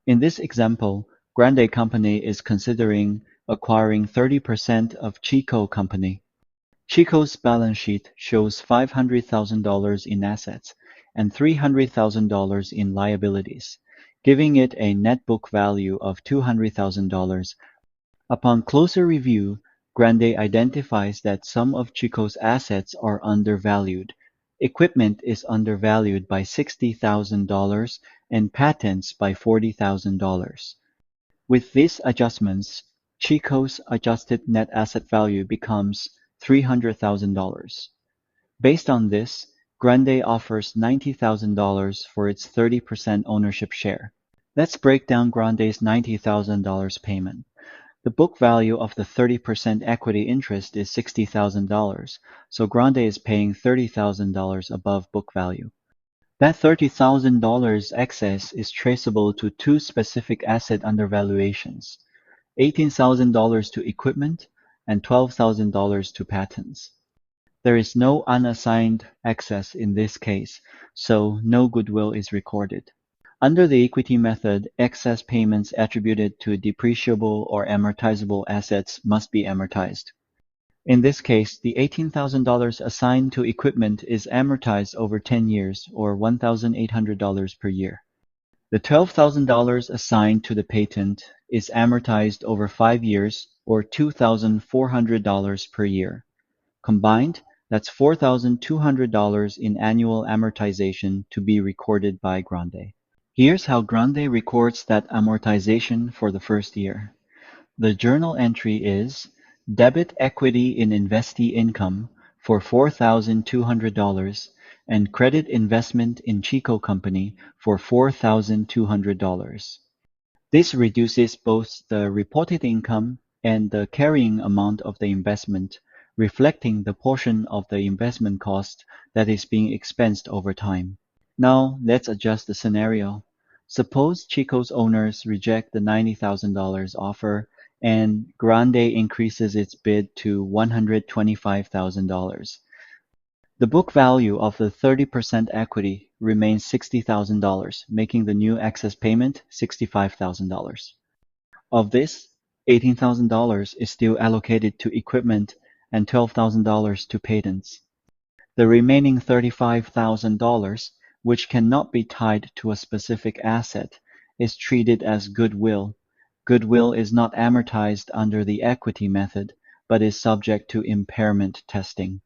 In this example, Grande Company is considering acquiring 30% of Chico Company. Chico's balance sheet shows $500,000 in assets and $300,000 in liabilities, giving it a net book value of $200,000. Upon closer review, Grande identifies that some of Chico's assets are undervalued. Equipment is undervalued by $60,000 and patents by $40,000. With these adjustments, Chico's adjusted net asset value becomes $300,000. Based on this, Grande offers $90,000 for its 30% ownership share. Let's break down Grande's $90,000 payment. The book value of the 30% equity interest is $60,000, so Grande is paying $30,000 above book value. That $30,000 excess is traceable to two specific asset undervaluations: $18,000 to equipment and $12,000 to patents. There is no unassigned excess in this case, so no goodwill is recorded. Under the equity method, excess payments attributed to depreciable or amortizable assets must be amortized. In this case, the $18,000 assigned to equipment is amortized over 10 years, or $1,800 per year. The $12,000 assigned to the patent is amortized over 5 years, or $2,400 per year. Combined, that's $4,200 in annual amortization to be recorded by Grande. Here's how Grande records that amortization for the first year. The journal entry is debit equity in investee income for $4,200 and credit investment in Chico Company for $4,200. This reduces both the reported income and the carrying amount of the investment, reflecting the portion of the investment cost that is being expensed over time. Now let's adjust the scenario. Suppose Chico's owners reject the $90,000 offer and Grande increases its bid to $125,000. The book value of the 30% equity remains $60,000, making the new excess payment $65,000. Of this, $18,000 is still allocated to equipment and $12,000 to patents. The remaining $35,000, which cannot be tied to a specific asset, is treated as goodwill. Goodwill is not amortized under the equity method, but is subject to impairment testing.